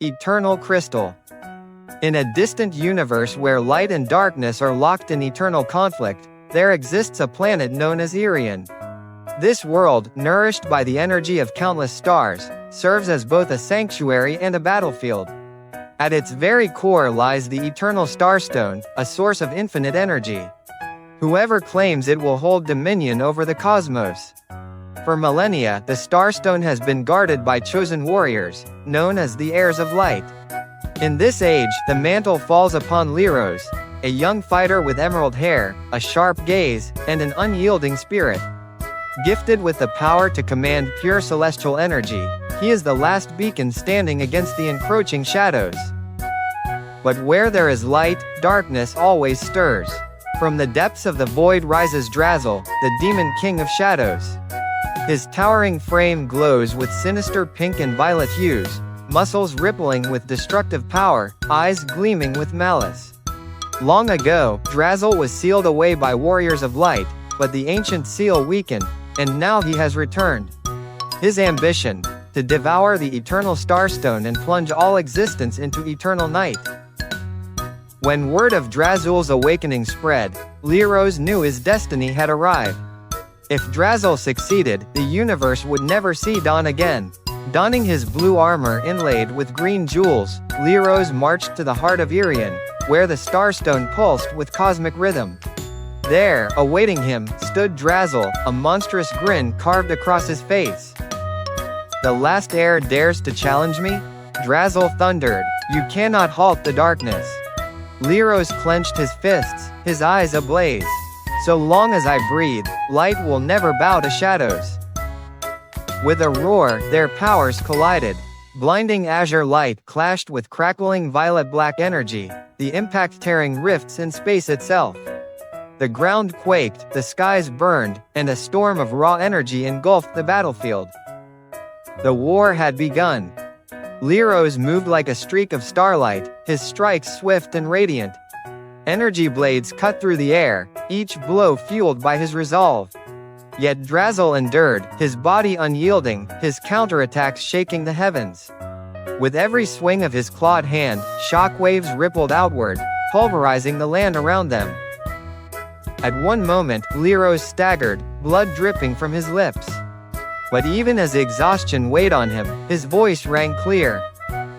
Eternal crystal. In a distant universe where light and darkness are locked in eternal conflict, there exists a planet known as Eryon. This world, nourished by the energy of countless stars, serves as both a sanctuary and a battlefield. At its very core lies the Eternal Starstone, a source of infinite energy. Whoever claims it will hold dominion over the cosmos. For millennia, the Starstone has been guarded by chosen warriors, known as the Heirs of Light. In this age, the mantle falls upon Lyros, a young fighter with emerald hair, a sharp gaze, and an unyielding spirit. Gifted with the power to command pure celestial energy, he is the last beacon standing against the encroaching shadows. But where there is light, darkness always stirs. From the depths of the void rises Drazel, the demon king of shadows. His towering frame glows with sinister pink and violet hues, muscles rippling with destructive power, eyes gleaming with malice. Long ago, Drazel was sealed away by warriors of light, but the ancient seal weakened, and now he has returned. His ambition: to devour the Eternal Starstone and plunge all existence into eternal night. When word of Drazel's awakening spread, Lyros knew his destiny had arrived. If Drazel succeeded, the universe would never see dawn again. Donning his blue armor inlaid with green jewels, Lyros marched to the heart of Eryon, where the Starstone pulsed with cosmic rhythm. There, awaiting him, stood Drazel, a monstrous grin carved across his face. "The last heir dares to challenge me?" Drazel thundered. "You cannot halt the darkness." Lyros clenched his fists, his eyes ablaze. "So long as I breathe, light will never bow to shadows." With a roar, their powers collided. Blinding azure light clashed with crackling violet-black energy, the impact tearing rifts in space itself. The ground quaked, the skies burned, and a storm of raw energy engulfed the battlefield. The war had begun. Lyros moved like a streak of starlight, his strikes swift and radiant. Energy blades cut through the air, each blow fueled by his resolve. Yet Drazel endured, his body unyielding, his counterattacks shaking the heavens. With every swing of his clawed hand, shockwaves rippled outward, pulverizing the land around them. At one moment, Lyros staggered, blood dripping from his lips. But even as exhaustion weighed on him, his voice rang clear.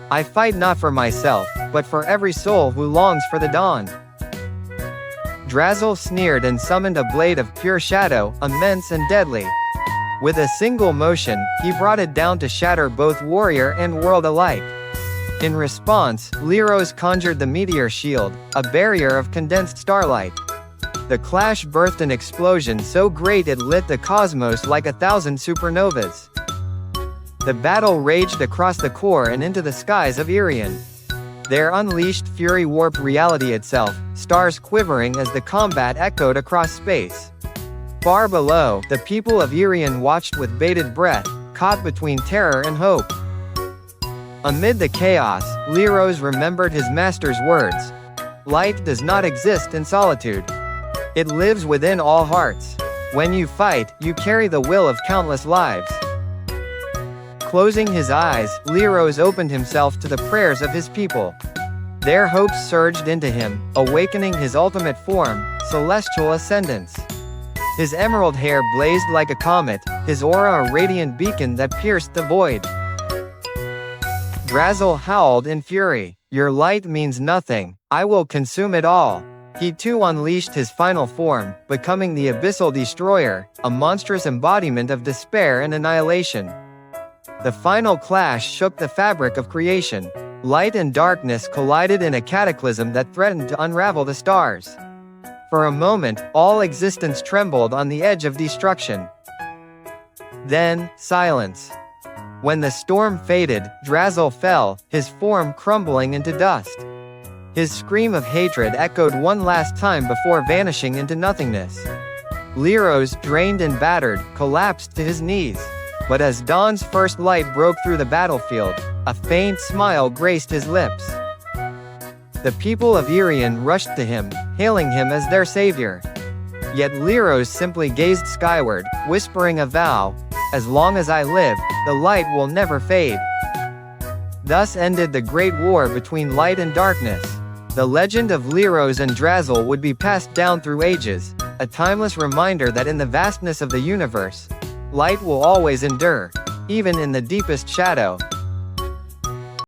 "I fight not for myself, but for every soul who longs for the dawn." Drazel sneered and summoned a blade of pure shadow, immense and deadly. With a single motion, he brought it down to shatter both warrior and world alike. In response, Lyros conjured the meteor shield, a barrier of condensed starlight. The clash birthed an explosion so great it lit the cosmos like 1,000 supernovas. The battle raged across the core and into the skies of Eryon. Their unleashed fury warped reality itself, stars quivering as the combat echoed across space. Far below, the people of Eryon watched with bated breath, caught between terror and hope. Amid the chaos, Lyros remembered his master's words. "Light does not exist in solitude. It lives within all hearts. When you fight, you carry the will of countless lives." Closing his eyes, Lyros opened himself to the prayers of his people. Their hopes surged into him, awakening his ultimate form, celestial ascendance. His emerald hair blazed like a comet, his aura a radiant beacon that pierced the void. Drazel howled in fury. "Your light means nothing. I will consume it all." He too unleashed his final form, becoming the Abyssal Destroyer, a monstrous embodiment of despair and annihilation. The final clash shook the fabric of creation. Light and darkness collided in a cataclysm that threatened to unravel the stars. For a moment, all existence trembled on the edge of destruction. Then, silence. When the storm faded, Drazel fell, his form crumbling into dust. His scream of hatred echoed one last time before vanishing into nothingness. Lyros, drained and battered, collapsed to his knees. But as dawn's first light broke through the battlefield, a faint smile graced his lips. The people of Eryon rushed to him, hailing him as their savior. Yet Lyros simply gazed skyward, whispering a vow: "As long as I live, the light will never fade." Thus ended the Great War between light and darkness. The legend of Lyros and Drazel would be passed down through ages, a timeless reminder that in the vastness of the universe, light will always endure, even in the deepest shadow.